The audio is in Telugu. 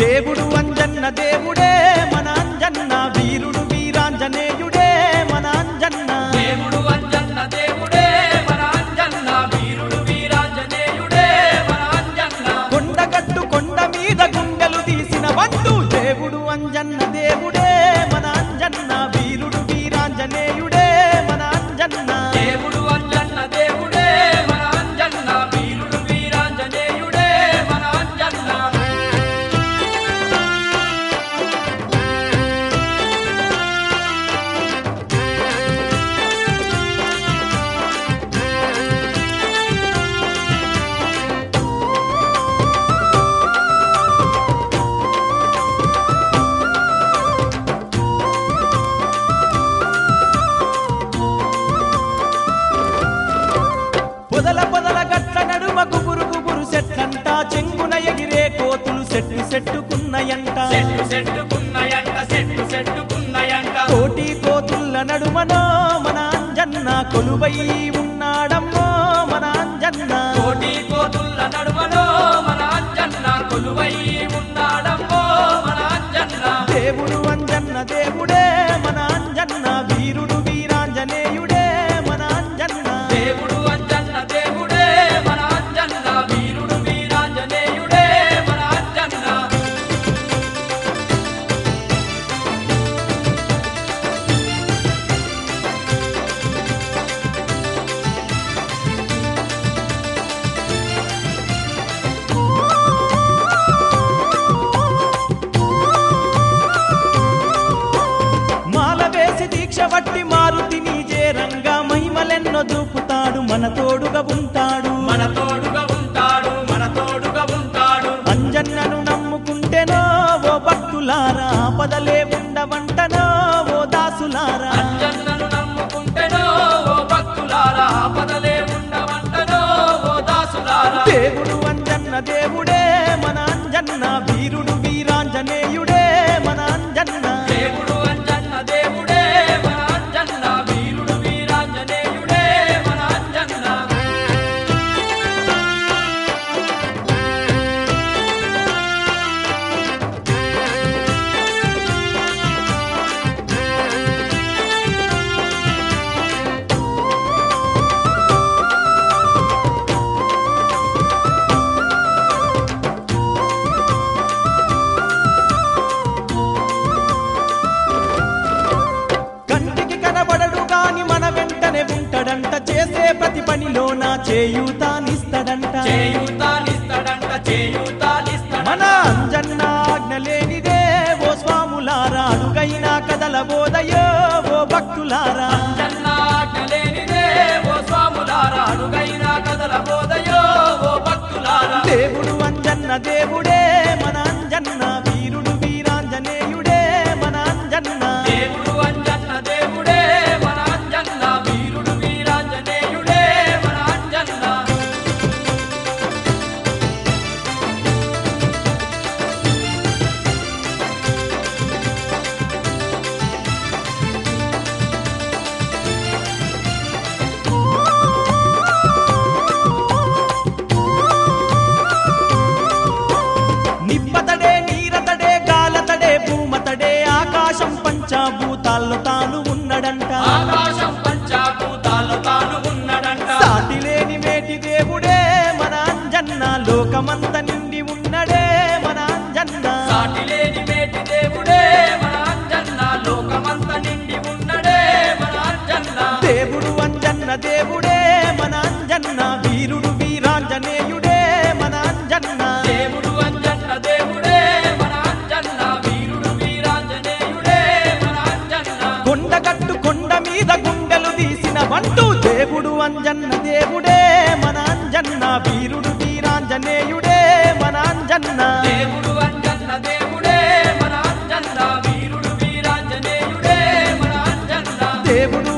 దేవుడు అంజన్న దేవుడే మన అంజన్న వీరుడు వీరాంజనేయుడే మన అంజన్న దేవుడు అంజన్న దేవుడే మన అంజన్న వీరుడు వీరాంజనేయుడే మన అంజన్న కొండగట్టు కొండ మీద గుండెలు తీసిన బంటు దేవుడు అంజన్న దేవుడే మన అంజన్న వీరుడు వీరాంజనేయుడే మన అంజన్న దేవుడు అంజన్న దేవుడే మన అంజన్న వీరుడు వీరాంజనేయుడే మన అంజన్న పొదల పొదల గట్ల నడుమ గుబురు గుబురు సెట్లంట చెంగున ఎగిరే కోతులు సెట్టు సెట్టుకున్నయంట చెట్టు చెట్టుకున్నయంట చెట్టు చెట్టుకున్నయంట కోటి కోతుల్ల నడుమనో మన అంజన్న కొలువై ఉన్నాడమ్మో మన అంజన్న కోటి కోతుల్ల నడుమలో మన అంజన్న కొలువై ఉన్నాడమ్మో మన అంజన్న దేవుడు అంజన్న దేవుడే మన అంజన్న వీరుడు వీరాంజనేయుడే మన అంజన్న దేవుడు అంజన్న దేవుడే మన అంజన్న వీరుడు వీరాంజనేయుడే మన అంజన్న మాల వేసి దీక్ష వట్టి మారుతిని చేరంగా మహిమలెన్నో చూపుతాడు మన తోడుగా ఉంటాడు మన తోడుగా ఉంటాడు మన తోడుగా ఉంటాడు అంజన్నను నమ్ముకుంటేనో ఓ భక్తులారా ఆపదలే ఉండవంటనో ఓ దాసులారా అంజన్నను నమ్ముకుంటేనో ఓ భక్తులారా ఆపదలే ఉండవంటనో ఓ దాసులారా దేవుడు అంజన్న దేవుడే మన అంజన్న వీరుడు వీరాంజనేయుడే మన అంజన్న దేవుడు అంజన్న దేవుడే మన అంజన్న వీరుడు వీరాంజనేయుడే మన అంజన్న కంటికి కనబడడు గాని మన వెంటనే ఉంటాడంట చేసే ప్రతి పనిలోన చేయూతానిస్తాడంట చేయూతానిస్తాడంట చేయూతానిస్తాడంట మన అంజన్న ఆజ్ఞ లేనిదే ఓ స్వాములారా అడుగైనా కదలబోదయో ఓ భక్తులారా అంజన్న ఆజ్ఞలేనిదే ఓ స్వాములారా అడుగైనా కదలబోదయో ఓ భక్తులారా దేవుడు అంజన్న దేవుడే మన అంజన్న వీరుడు వీరాంజనేయుడే మన అంజన్న దేవుడు అంజన్న దేవుడే మన అంజన్న వీరుడు వీరాంజనేయుడే మన అంజన్న నిప్పతడే నీరతడే గాలతడే భూమతడే ఆకాశం పంచభూతాల్లో తాను ఉన్నడంట ఆకాశం పంచభూతాల్లో తాను ఉన్నడంట సాటి లేని మేటి దేవుడే మన అంజన్న లోకమంత నిండి ఉన్నడే మన అంజన్న సాటి లేని మేటి దేవుడే మన అంజన్న లోకమంత నిండి ఉన్నడే మన అంజన్న దేవుడు అంజన్న దేవుడే మన అంజన్న వీరుడు వీరాంజనేయుడే మన అంజన్న దేవుడు అంజన్న దేవుడే మన అంజన్న వీరుడు వీరాంజనేయుడే మన అంజన్న కొండగట్టు కొండ మీద గుండెలు తీసిన బంటు దేవుడు అంజన్న దేవుడే మన అంజన్న వీరుడు వీరాంజనేయుడే మన అంజన్న దేవుడు అంజన్న దేవుడే మన అంజన్న వీరుడు వీరాంజనేయుడే మన దేవుడు